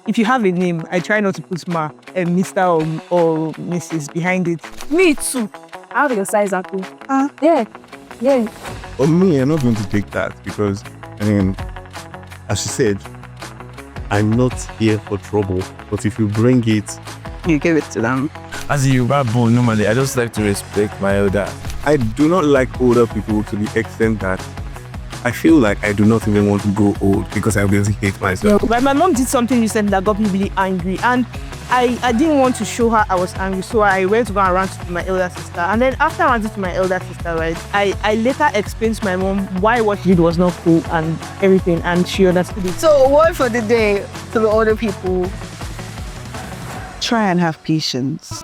If you have a name, I try not to put Mr. or Mrs. behind it. Me too. I have your size at all. Yeah. For me, I'm not going to take that because, as she said, I'm not here for trouble. But if you bring it, You give it to them. As a Yoruba boy, normally, I just like to respect my elder. I do not like older people to the extent that I feel like I do not even want to grow old because I really hate myself. But my mom did something recently that got me really angry, and I didn't want to show her I was angry, so I went to go and rant to my elder sister. And then after ranting to my elder sister, right, I later explained to my mom why what she did was not cool and everything, and she understood it. So, word for the day to the older people: Try and have patience.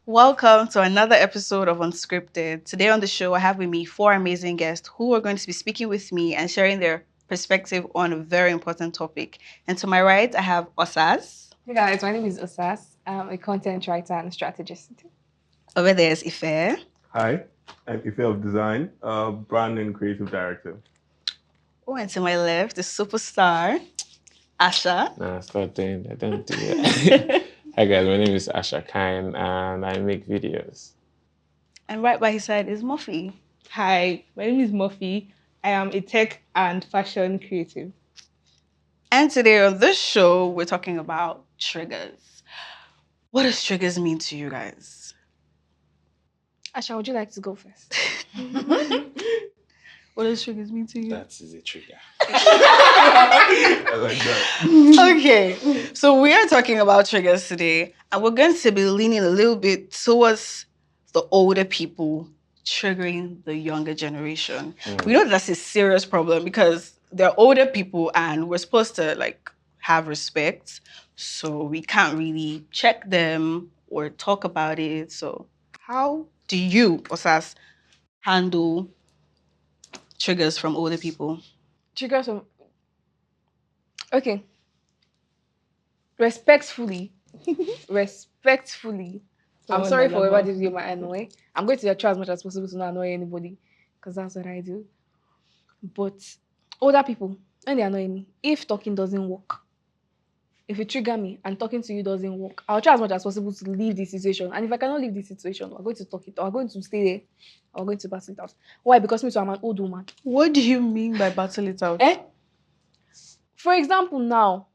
Welcome to another episode of Unscripted. Today on the show, I have with me 4 amazing guests who are going to be speaking with me and sharing their perspective on a very important topic. And to my right, I have Osas. Hey guys, my name is Osas. I'm a content writer and strategist. Over there is Ife. Hi, I'm Ifeofdesign, brand and creative director. Oh, and to my left, the superstar, Asha. Nah, stop doing that. Don't do that. Hi guys, my name is Asherkine and I make videos. And right by his side is Moffee. Hi, my name is Moffee. I am a tech and fashion creative. And today on this show, we're talking about triggers. What does triggers mean to you guys? Asha, would you like to go first? What does triggers mean to you? That is a trigger. I like that. Okay, so we are talking about triggers today, and we're going to be leaning a little bit towards the older people triggering the younger generation. We know that's a serious problem because they're older people and we're supposed to have respect, so we can't really check them or talk about it. So how do you, Osas, handle triggers from older people? Triggers from... Okay. Respectfully. I'm sorry for whoever this video might annoy. I'm going to try as much as possible to not annoy anybody because that's what I do. But older people, when they annoy me, if talking doesn't work, if you trigger me and talking to you doesn't work, I'll try as much as possible to leave the situation. And if I cannot leave the situation, we're going to talk it, or I'm going to stay there, or I'm going to battle it out. Why? Because me too, I'm an old woman. What do you mean by battle it out? For example, now,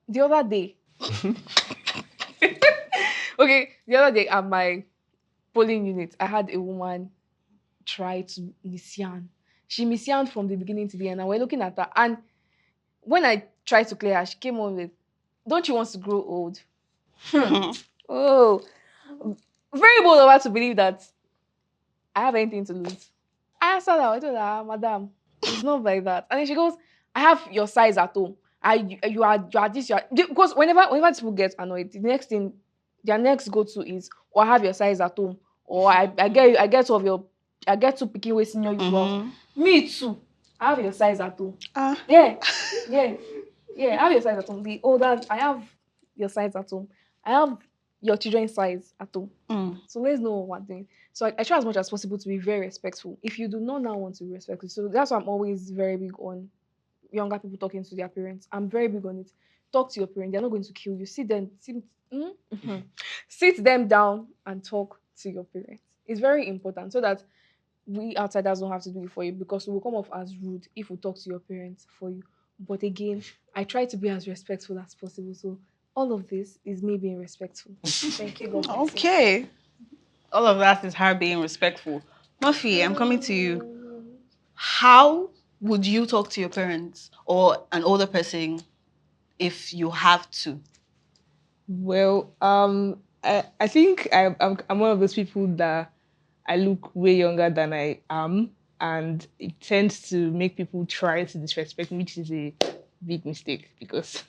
the other day, at my polling unit, I had a woman try to misyan. She misyan from the beginning to the end, and we're looking at her. And when I tried to clear her, she came on with, "Don't you want to grow old?" Oh, very bold of her to believe that I have anything to lose. I answered her, I told her, "Madam, it's not like that." And then she goes, "I have your size at home. You are this, you are..." Because whenever people get annoyed, the next thing, their next go-to is, "Or I have your size at home," or I get two picking way senior you well. Me too. I have your size at home. Yeah, I have your size at home. The older, I have your size at home. I have your children's size at home. So let's know what we're doing. So I try as much as possible to be very respectful. If you do not now want to be respectful, so that's why I'm always very big on younger people talking to their parents. I'm very big on it. Talk to your parents. They're not going to kill you. Sit them down and talk to your parents. It's very important so that we outsiders don't have to do it for you, because we will come off as rude if we talk to your parents for you. But again, I try to be as respectful as possible. So all of this is me being respectful. Thank you. God bless you. Okay. All of that is her being respectful. Moffee, I'm coming to you. How would you talk to your parents or an older person if you have to? Well, I think I'm one of those people that I look way younger than I am, and it tends to make people try to disrespect me, which is a big mistake because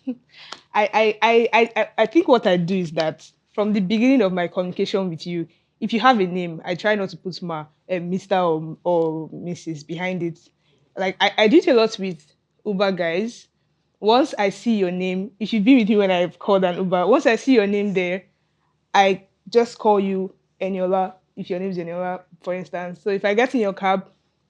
I think what I do is that from the beginning of my communication with you, if you have a name, I try not to put Mr. or Mrs. behind it. Like I do it a lot with Uber guys. Once I see your name, you should be with me when I've called an Uber. Once I see your name there, I just call you Eniola if your name is Eniola, for instance. So if I get in your cab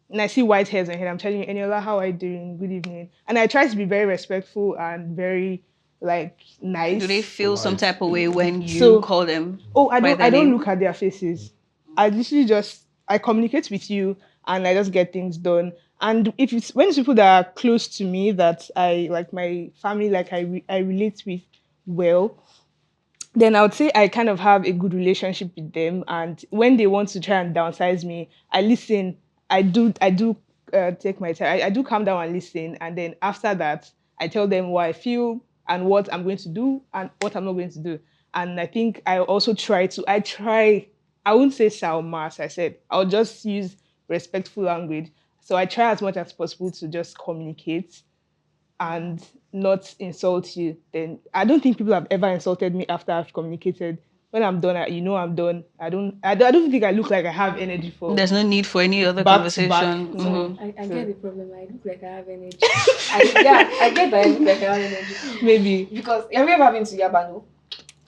and I see white hairs on your head, I'm telling you, Eniola, how are you doing? Good evening. And I try to be very respectful and very like nice. Do they feel some Polite. type of way when you So- call them? Oh, I by don't. their I don't name? look at their faces. I literally just I communicate with you, and I just get things done. And if it's when it's people that are close to me, that I like my family, like I relate with well, then I would say I kind of have a good relationship with them. And when they want to try and downsize me, I listen. I do take my time. I do calm down and listen. And then after that, I tell them what I feel and what I'm going to do and what I'm not going to do. And I think I also I wouldn't say salma, as I said. I'll just use respectful language. So I try as much as possible to just communicate and not insult you, then I don't think people have ever insulted me after I've communicated. When I'm done, I'm done. I don't think I look like I have energy for There's no need for any other back to back. conversation. No. Mhm. I So- get the problem. I look like I have energy. I get that I look like I have energy. Maybe. Because have you ever been to Yaba? No?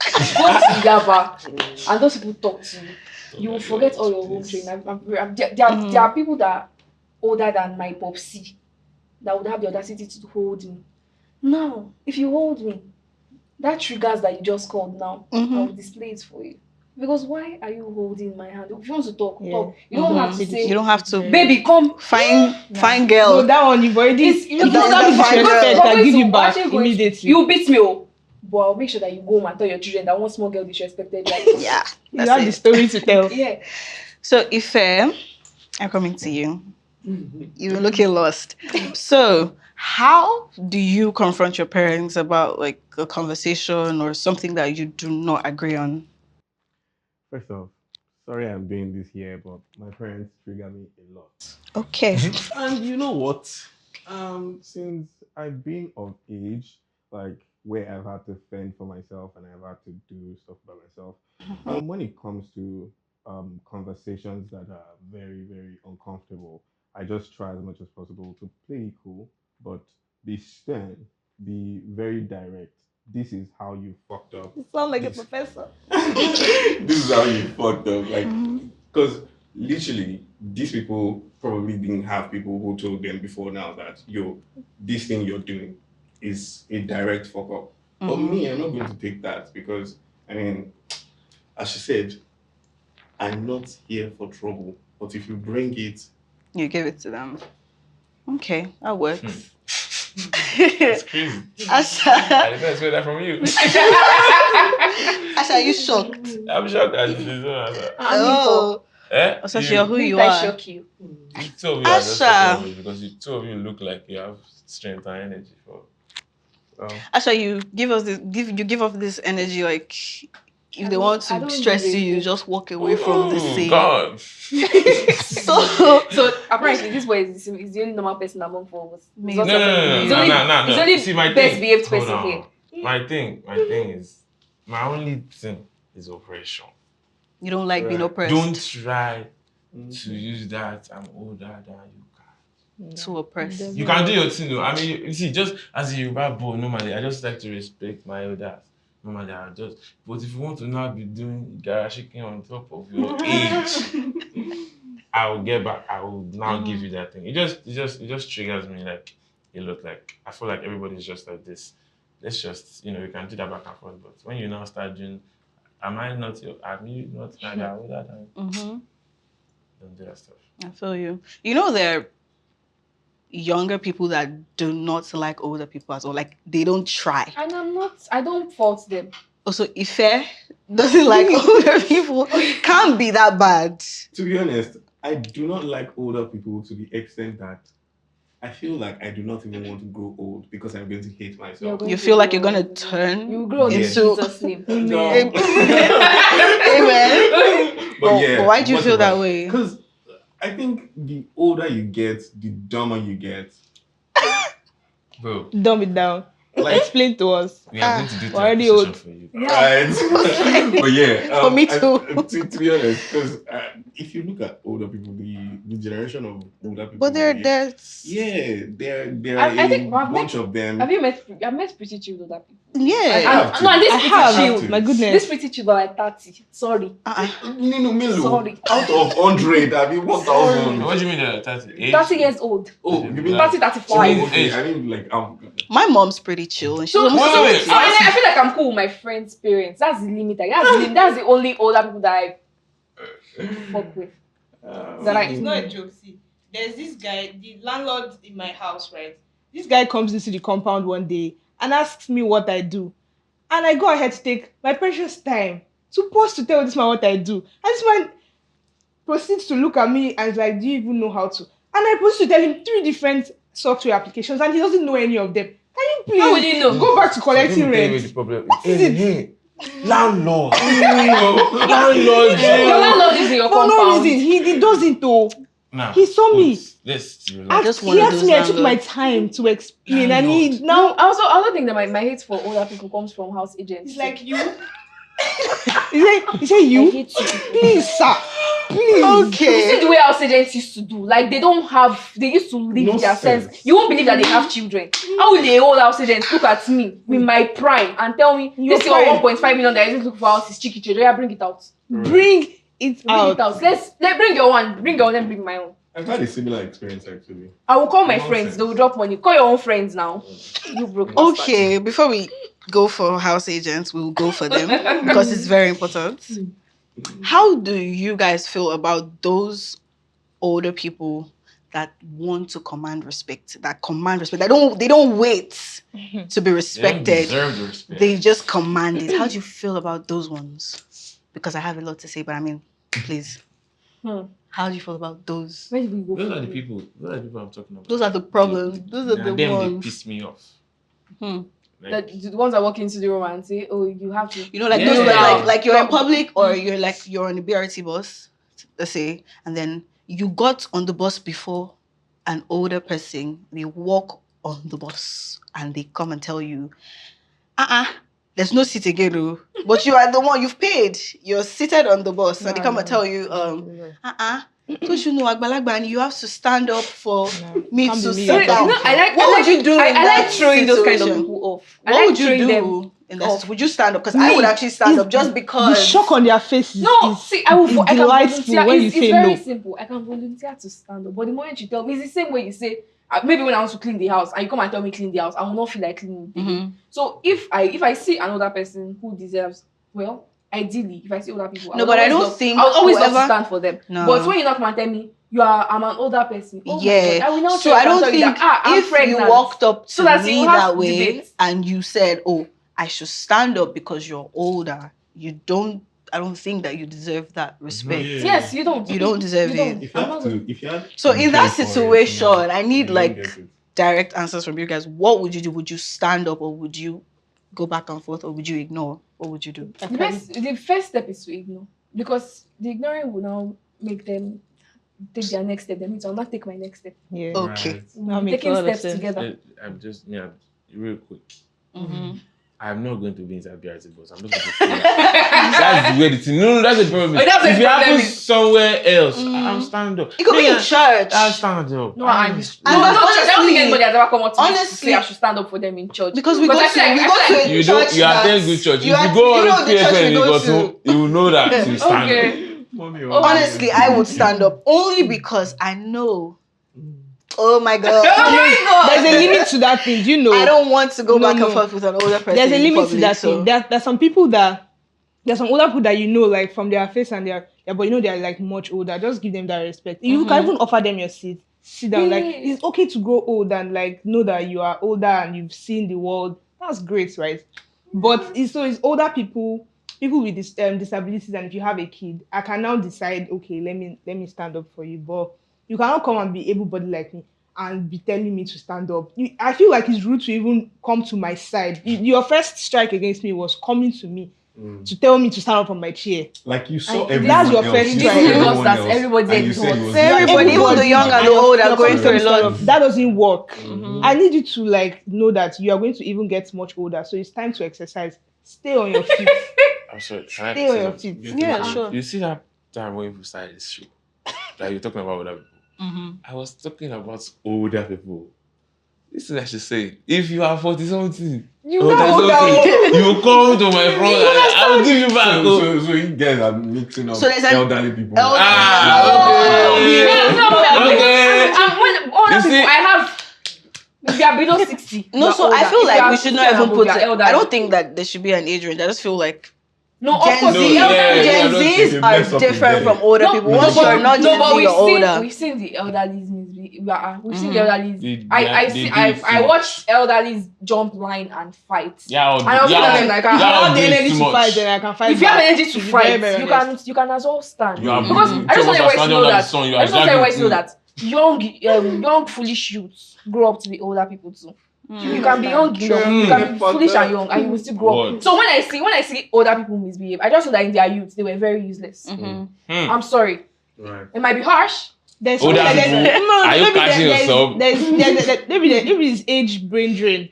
Go to Yaba and those people talk to you. You will forget all your home training. There are people that are older than my popsy that would have the audacity to hold me. Now, if you hold me, that triggers that you just called now, I will display it for you. Because why are you holding my hand? If you want to talk, Yeah. talk. You don't have to Mhm. say, You don't have to. baby, come. Fine girl. No, that one you've already. It's if that- somebody that's fine, disrespect, girl. I'll give you back actually going to- immediately. You beat me, oh. But I'll make sure that you go home and tell your children that one small girl disrespected you. Yeah. You That's have it. the story to tell. Yeah. So Ife, I'm coming to you. You're looking lost. So how do you confront your parents about like a conversation or something that you do not agree on? First off, sorry I'm doing this here, but my parents trigger me a lot. Okay. And you know what? Since I've been of age, like where I've had to fend for myself and I've had to do stuff by myself, when it comes to conversations that are very, very uncomfortable, I just try as much as possible to play it cool, but be stern, be very direct. This is how you fucked up. You sound like a This- professor. This is how you fucked up. Like, because literally, these people probably didn't have people who told them before now that, yo, this thing you're doing is a direct fuck up. But me, I'm not going to take that because, I mean, as she said, I'm not here for trouble. But if you bring it, You give it to them. Okay, that works. It's crazy. I Asha, didn't expect that from you. Asha, are you shocked? I'm shocked at this. Oh, Eh? so You- you're who you I are. shock you. You two of you are just Asha. fucking with me because you two of you look like you have strength and energy for. Asha, you give off this energy like if they want I to don't stress give you, a you just walk away from the scene. God. So Apparently this boy is the only normal person among four of us. Maybe. No. He's only- he's only See, my best thing. behaved Hold person on. here. My thing is, my only thing is oppression. you don't like being Right. oppressed. Don't try to use that. I'm older than you. to oppress. You can do your thing though. I mean, you see, just as a Yoruba boy, normally, I just like to respect my elders. Normally, but if you want to now be doing Asherkine on top of your age, I will get back. I will now give you that thing. It just triggers me like a lot. Like I feel like everybody's just like this. Let's just, you can do that back and forth. But when you now start doing, am you not like that older than? Don't do that stuff. I feel you. You know there are younger people that do not like older people as well. Like they don't try. And I don't fault them. Also, Ife doesn't like older people. Can't be that bad. to be honest, I do not like older people to the extent that I feel like I do not even want to grow old because I'm going to hate myself. You feel like you're gonna turn You grow in Yeah. Jesus' name. No. Amen. But why do you feel that way? Because I think the older you get, the dumber you get. Bro, Dumb it down. Like, Explain to us. We are going to do already therapy old. session for you. right. But yeah, For me too. To be honest, because if you look at older people, the generation of older people, But they're yeah, there. there are I think a I've bunch met- of them. I've met pretty chill older people. Yeah. have No, and this I pretty have. chill. My goodness. This pretty chill, but like 30. Sorry. Nino Milo, Sorry. out of 100, I mean 1,000. What do you mean that 30? Age? 30 years old. Oh, you mean 30, 35. okay, I mean like My mom's pretty chill, and she's So, almost wait. 70. I feel like I'm cool with my friends' parents. That's the limit. That's the only older people that I fuck with. That It's not a joke. See, there's this guy, the landlord in my house, right? This guy comes into the compound one day and asks me what I do. And I go ahead to take my precious time to tell this man what I do. And this man proceeds to look at me and is like, do you even know how to? And I proceed to tell him 3 different software applications and he doesn't know any of them. Can you please How would you know? go back to collecting Let me tell you rent? the problem. What is it? Hey, landlord. Your Landlord. landlord is in your For no compound. reason. He doesn't though. Nah, He saw me. Let's And relax. just he one of asked those me, I took my landlords. time to explain and he Landlord. No, now I also think that my hate for older people comes from house agents. It's like you. he said I you. hate you. Please, sir. Please. You see Okay. the way house agents used to do. Like they used to live No their sense. sense. You won't believe that they have children. How will the old house agents look at me with my prime and tell me Your this is your prime. 1.5 million that is looking for house is cheeky children. Yeah, bring it out. Bring it Bring out. it out. Let's bring your one. Bring your own and bring my own. I've had a similar experience actually. I will call my Nonsense. friends. They will drop money. Call your own friends now. You broke. bastard. Okay, before we go for house agents, we'll go for them because it's very important. How do you guys feel about those older people that want to command respect? That They don't wait to be They don't respected. deserve the respect. They just command it. How do you feel about those ones? Because I have a lot to say, but I mean, please. How do you feel about those? Where did we go? Those from are the here? people. Those are the people I'm talking about. Those are the problems. Those are Nah, the them, ones. They piss me off. Hmm. Like, The ones that walk into the room and say, "Oh, you have to." You know, like Yeah. those like you're in Stop. public or you're on the BRT bus, let's say, and then you got on the bus before an older person. They walk on the bus and they come and tell you, there's no seat again, oh. But you are the one you've paid. You're seated on the bus, and they come and tell you, don't you know, Agbalagba, and you have to stand up for me Can't to be me. sit You down. know, What would you do? I in like that throwing those kind of situation? people off. I What like would you throwing do them in that? off. Would you stand up? Because I would actually stand up just The because. shock on their faces No, is, see, I can delightful volunteer. when you It's say very no. simple. I can volunteer to stand up, but the moment you tell me, it's the same way you say. Maybe when I want to clean the house and you come and tell me clean the house, I will not feel like cleaning it. Mhm. So if I see another person who deserves, well, ideally, if I see older people, No, but I don't think I'll always love to whoever- stand for them. No. But when you not come and tell me I'm an older person, oh my Yeah. God, I will not So I don't think I'm if pregnant. you walked up to So that me you have that way debate. and you said, "Oh, I should stand up because you're older," I don't think that you deserve that respect. Yeah. Yes, you don't. You don't deserve You don't. it. If you had So in that to pay for it, situation, no, I need you like don't get it. direct answers from you guys. What would you do? Would you stand up or would you go back and forth or would you ignore? What would you do? The first step is to ignore, because the ignoring will now make them take their next step. That means I'll not take my next step. Yeah. Okay. Right. That makes Taking a lot of steps sense. together. I'm just, real quick. Mm-hmm. I'm not going to be inside BRT bus. I'm just going to stay. That's the way the thing. No, that's the problem. Oh, that's the If it problem happens is- somewhere else, I'm stand up. It could be in church. I'll stand up. No, And church. I don't honestly- think anybody has ever come up to me to honestly- say I should stand up for them in church. Because we go I to feel like- we I go feel to like- a You church don't. You attend that- good church. If you you go know on the church PFN, we you go got to. You will know that you stand up. Okay. Mommy, Honestly, I would stand up only because I know. Oh my god! There's a limit to that thing. Do you know? I don't want to go No, back no. and forth with an older person. There's a in limit to public, that so- thing. There's some people there's some older people that you know, like from their face and but you know they're like much older. Just give them that respect. You can even offer them your seat. Sit down. Like Yeah. it's okay to grow old and like know that you are older and you've seen the world. That's great, right? But it's older people with disabilities, and if you have a kid, I can now decide, okay, let me stand up for you. But you cannot come and be able-bodied like me and be telling me to stand up. I feel like it's rude to even come to my side. Your first strike against me was coming to me to tell me to stand up from my chair. Like you saw And everyone that's your else. fairy You tale. saw You everyone told us else, everybody and you said it was Everybody, even the young and the old, are going through a lot. That doesn't work. I need you to like know that you are going to even get much older. So it's time to exercise. Stay on your feet. I'm sorry. Can Stay I on say your something? feet. Yeah, sure. You see that time when we started this show, that you're talking about older people. I was talking about older people. This is actually say, if you are 40 something, You or know 30 older something, you come to my front and I'll give you back. So you guys are mixing up So there's an elderly people. elderly- Okay. And when older You see- people, I have. If you are below 60. No, you so are I older. feel If you like are we should 60 not and even above, put you are it. elderly. I don't think that there should be an age range. I just feel like No, of course, No, the yeah, elderly. yeah, Gen I don't Zs think it mess are up different with from them. older people. no, Once but- you're not Gen Z, we've you're older. We've seen the elderlies. We've seen the elderlies. They- I they see. do I it watched elderlies jump line and fight. Yeah, And I was telling them like, If you Yeah, have the do it energy too to much. fight, then I can fight. if you have back. energy to be fight, very, very honest. you can as well stand. You are Because busy. I just want everybody to know that. Son, you I are just want everybody to know dragging that young foolish youths grow up to be older people too. You can be young, you True. can be Fuck foolish that. and young, and you will still grow up. What? So when I see older people misbehave, I just know that in their youth they were very useless. I'm sorry. Right. It might be harsh. There's Older something people, that are you catching yourself? Maybe if it's age brain drain,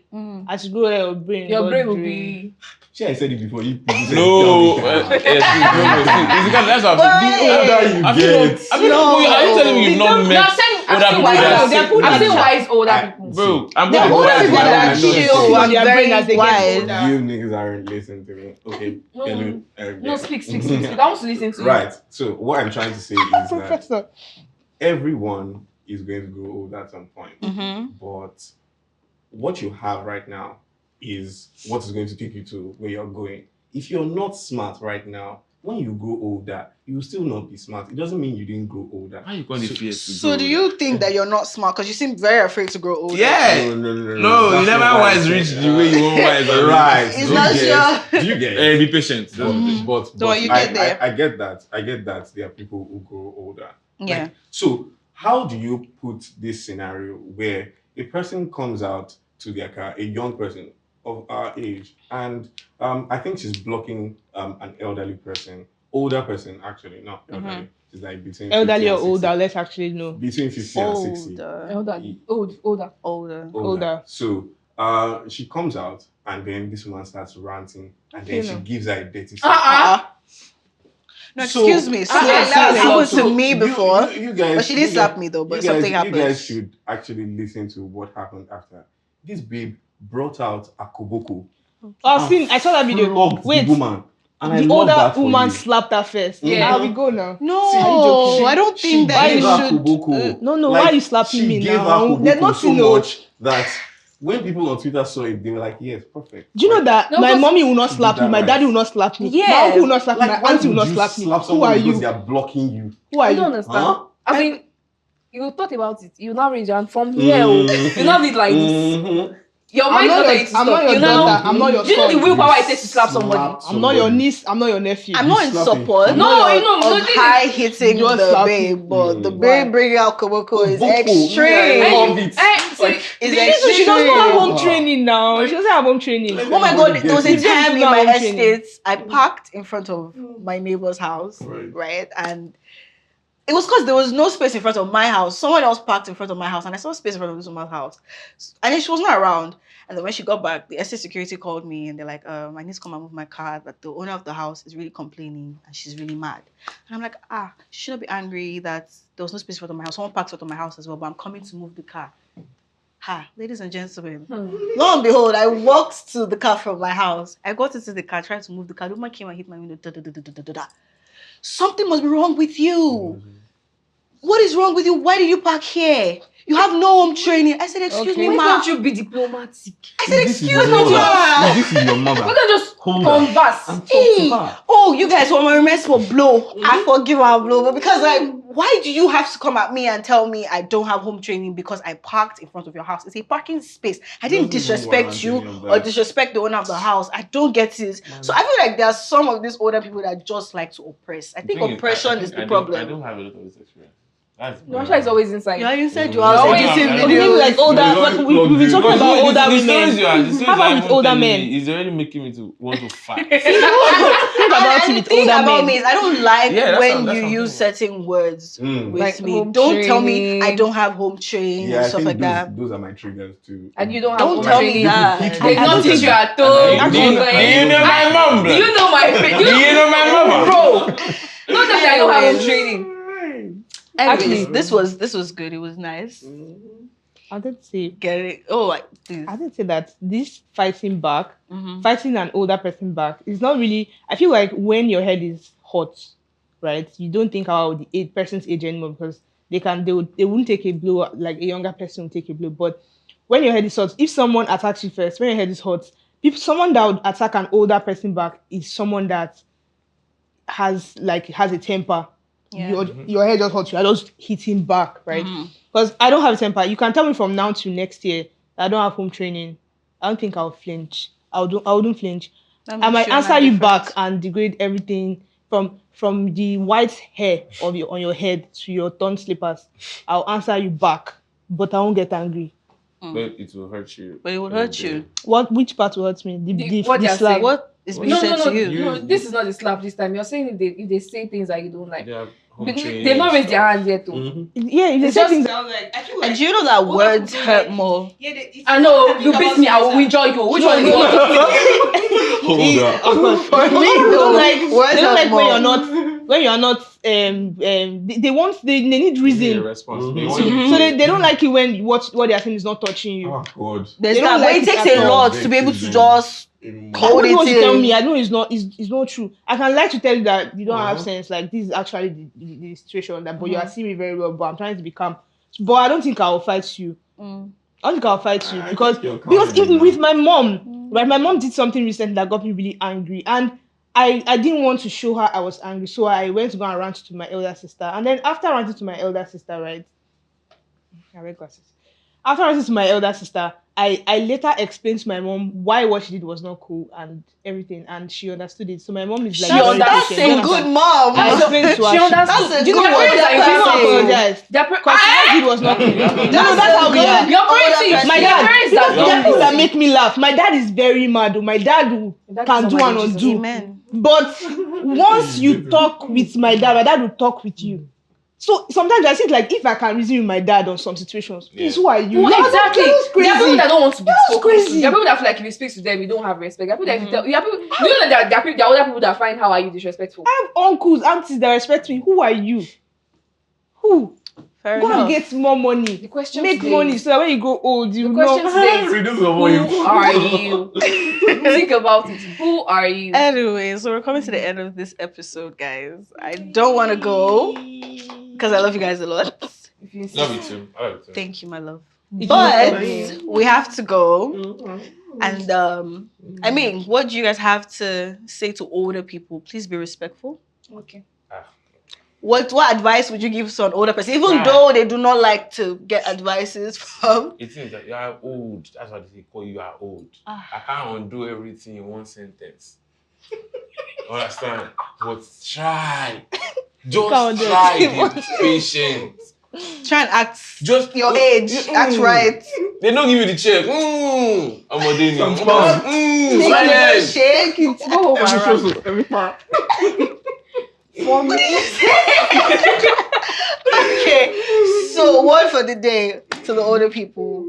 as you grow older, your brain. Your got brain will drained. be. See, I said it before. You people said No, tell me down. it's because that's what I'm saying. The older you I feel get, I mean, are you telling me you've not No, met I'm saying older people wise. that They're put I'm saying that- wise older I- people. bro? I'm There are going to older wise people one. that I are know chill it's- on their brain as they wise. get older. you niggas aren't listening to me. Okay. No. Hello, No, speak. I want to listen to you. Right. So what I'm trying to say is that Professor. everyone is going to grow old at some point. But what you have right now is what is going to take you to where you're going. If you're not smart right now, when you grow older, you will still not be smart. It doesn't mean you didn't grow older. How you going to fear to So grow do older? you think that you're not smart? Because you seem very afraid to grow older. Yeah. No, No, That's you never not what I wise said. reach the way you want wise. Right. It's Do you not get- sure. Do you get it? Hey, be patient. But Don't you get there? I get that. I get that there are people who grow older. Yeah. Like, so how do you put this scenario where a person comes out to their car, a young person of our age, and I think she's blocking an elderly person, older person actually, not elderly. She's like between 50 Elderly or and 60. older, let's actually know. Between 50 and 60. Older. Older. Older. So she comes out and then this woman starts ranting and then Okay, she no. gives her a dirty slap. No, So- excuse me. So So- that happened so to me you- before. you guys, But she didn't you slap guys- me though, but you guys- something You happened. guys should actually listen to what happened after. This babe brought out a koboko. I saw that video. Flogged Wait, the woman. And I the love older that for woman you. slapped her first. Yeah. How we go now? No, I don't She think that gave you her should. koboko. No, why are you slapping she me gave now? her There's koboko nothing, so no. much that when people on Twitter saw it, they were like, yes, perfect. Do you know that No, my because mommy will not she slap did me, that my right. daddy will not slap me, Yeah. my uncle will not slap me, Like, my why auntie will would not you slap me. slap Who someone are because you? they are blocking you? Who are I don't you? understand. Huh? I mean, you thought about it. You now raise your hand from here. You now did like this. Mhm. Your I'm mind not not your, telling you to I'm not stop. your You know, daughter. I'm not your do you know the son. willpower it takes to slap somebody? Slap I'm not your somebody. niece. I'm not your nephew. I'm not in slapping. support. No, of- you know, no, of this is- high hitting Just the slap babe, but the Mm. babe bringing out Koboko is Koboko, extreme. yeah, I love it. See, Like, It's This is- she doesn't extreme. have home training now. She doesn't have home training. Like- Oh my god, there was a Everybody gets time it. in my Home training. estate, I parked in front of my neighbor's house, Right. right? And it was because there was no space in front of my house. Someone else parked in front of my house, and I saw space in front of this woman's house. And then she was not around. And then when she got back, the estate security called me, and they're like, I need to come and move my car. That the owner of the house is really complaining, and she's really mad. And I'm like, she shouldn't be angry that there was no space in front of my house. Someone parked in front of my house as well, but I'm coming to move the car. Ladies and gentlemen, lo and behold, I walked to the car from my house. I got into the car, tried to move the car. The woman came and hit my window. Da, da, da, da, da, da, da. Something must be wrong with you. What is wrong with you? Why did you park here? You have no home training. I said, excuse me, why ma. can't you be diplomatic? I said, This is excuse your me, mother. ma. This is your We mother. can just Hold on. converse. And talk to her. Oh, you guys want my remains for blow. I forgive and blow. But because why do you have to come at me and tell me I don't have home training because I parked in front of your house? It's a parking space. I didn't Doesn't disrespect warrant you any of or that. disrespect the owner of the house. I don't get it. So I feel like there are some of these older people that just like to oppress. I think thing is, oppression I is think the I problem. don't have a lot of this experience. No, Asha is always inside. You inside your You're house always editing in Okay, maybe videos. like older, but we've been talking about older women. How about with older men? It's already making me to want to fight. Think about it And the with thing older about men. me is I don't like Yeah, that's when what you I'm use saying. certain words with Like me. home Don't tell me training. I don't have home training Yeah, and I stuff think like that. those are my triggers too. And you don't have Don't home tell training. me that. Hit They me. not teach you at Do all. you know my mom? Do you know my face? Do you know my mother? Bro, not that I don't have home training. Anyways, Actually- this was good. It was nice. I did say, Get it? Oh, like this. I did say that this fighting back, Mhm. fighting an older person back, is not really. I feel like when your head is hot, right, you don't think about the person's age anymore because they wouldn't take a blow like a younger person would take a blow. But when your head is hot, if someone attacks you first, when your head is hot, someone that would attack an older person back is someone that has a temper. Yeah. Your head just hot, you are just hitting back, right? Because I don't have a temper. You can tell me from now to next year that I don't have home training. I don't think I'll flinch. I wouldn't flinch. I might answer you back and degrade everything from the white hair on your head to your torn slippers. I'll answer you back, but I won't get angry. But it will hurt you. But it will hurt you. Which part will hurt me? What The they are slap. saying. What is being No, said to you? no. This is not the slap this time. You're saying if they say things that you don't like. They have home training They've not raised their stuff. hands yet, too. Mhm. Yeah, if they It's say just- things I was like, I feel like And do you know that words hurt more? I know you beat me. I will enjoy you. Which one is what? Hold up. For me, they don't like words they don't hurt like more. when you're not they need Need a reason. response. Mhm. They want you So to- they don't like it when what they are saying is not touching you. Oh God. There's They don't that, but like it it takes at a all. lot to be able to just I hold don't know what it you tell in. me. I know it's not true. I can like to tell you that you don't have Uh-huh. sense. Like this is actually the situation that, but you are seeing me very well. But I'm trying to be calm. But I don't think I will fight you. Mm. I don't think I'll fight you I because think you're calm even enough. with my mom, right? My mom did something recently that got me really angry, and I didn't want to show her I was angry, so I went to go and rant to my elder sister. And then after ranting to my elder sister, right? I wear glasses. After ranting to my elder sister, I later explained to my mom why what she did was not cool and everything, and she understood it. So my mom is like, She very understood. patient. That's a good mom. I explained to her. She understood. That's a Do you know good what? one. Their That's parents a- apologized. Their Because what she did was not cool. No, that's how we are. Your parents Older is My your dad, parents there that are don't things that know. make me laugh. My dad is very mad. My dad That can is do not and my undo. Amen. But once you talk with my dad will talk with you. So sometimes I think like if I can reason with my dad on some situations, please, who are you? Well, No, exactly. that's There are people crazy. that don't want to be That's spoken crazy. to. There are people that feel like if you speak to them, you don't have respect. There are people that if you tell, there are people, you know that there are other people that find how are you disrespectful. I have uncles, aunties that respect me. Who are you? Who? Fair Go and enough. get more money. The question Make today money is- so that when you grow old, you The know. question today is, Reduce who your voice. are you? Think about it. Who are you? Anyway, so we're coming to the end of this episode, guys. I don't want to go because I love you guys a lot. If you insist. Love you too. I love you too. Thank you, my love. It's But not- we have to go. And I mean, what do you guys have to say to older people? Please be respectful. Okay. What advice would you give to an older person, even Right. though they do not like to get advices from? It seems that you are old. That's what they call you are old. Ah. I can't undo everything in one sentence. Understand? But try. Just Can't do try. it. Be patient. Try and act Just your age, act right. They don't give you the check. I'm a day now. Some pounds. Take your Silence. shake it. Go home and run. Every part. Okay, so word for the day to the older people: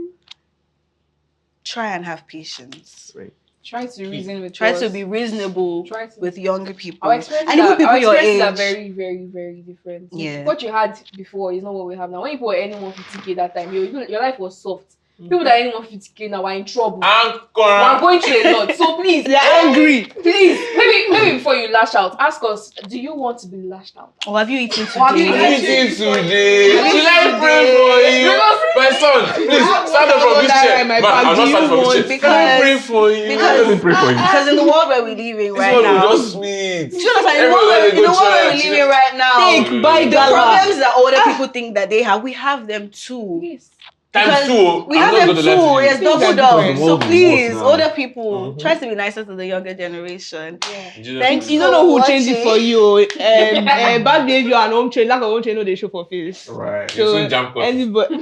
try and have patience. Try to reason with Try yours. to be reasonable Try to- with younger people Our experiences, and even are, people our your experiences age. are very, very, very different. Yeah. What you had before is not what we have now. When you put anyone 50k that time, your life was soft. People that are anyone 50k now are in trouble. Anchor. We're going through a lot. So please, They're angry. please, maybe before you lash out, ask us, do you want to be lashed out? Or have you eaten Or have you today? eaten Today. Should I pray for you? My son, please stand up from this chair. My Man, I'm pal, not do standing you from this want- chair. because- Let me pray for you. Let me pray for you. Because in the world where we're living This right one now, will just sweet. do you understand? In the world where we're living right now, Take, buy the gala. problems that older people think that they have, we have them too. Yes. Times two. We I'm have not them gonna lie to too. you. It's doubled That's up. different. So More please, now. older people, Mhm. try to be nicer to the younger generation. Jesus Thanks. You for don't know who changed it watching. for you. Bad behavior and home train, lack of home train, no, they show for face. Right. You soon jump cut. Anybody.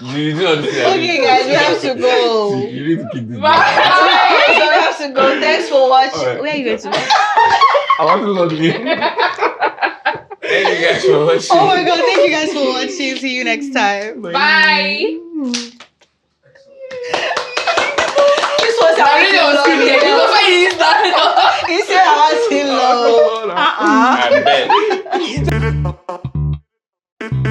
You do not say Okay, guys, we have to go. You need to keep this. Bye. So we have to go. Thanks for watching. Alright. Where are you going to? I want to love you. Thank you guys for watching. Oh my god, thank you guys for watching. See you next time. Bye. This was I really was our scripted. You know why you that? He said I was in love. I bet.